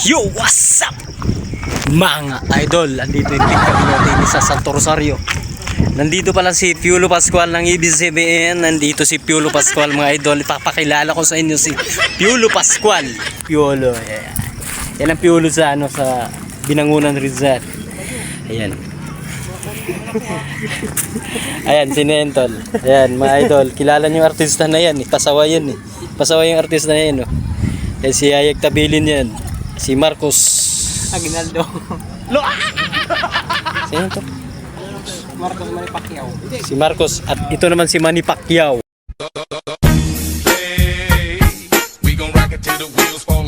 Yo, what's up? Mga idol, andito yung tingkad natin sa Santo Rosario. Nandito pala si Piolo Pascual ng ABS-CBN. Nandito si Piolo Pascual, mga idol. Ipapakilala ko sa inyo si Piolo Pascual. Piolo, ayan. Yan ang Piolo sa, sa Binangunan Rizal. Ayan. Ayan, si Nentol. Ayan, mga idol. Kilala niyo yung artista na yan. Pasawa yan eh. Pasawa yung artista na yan. Ayan, si Hayek Tabilin yan. Si Marcos Aguinaldo. Sino to? Marcos Manny Pacquiao. Si Marcos. At ito naman si Manny Pacquiao. Hey, we gon' rock it till the wheels fall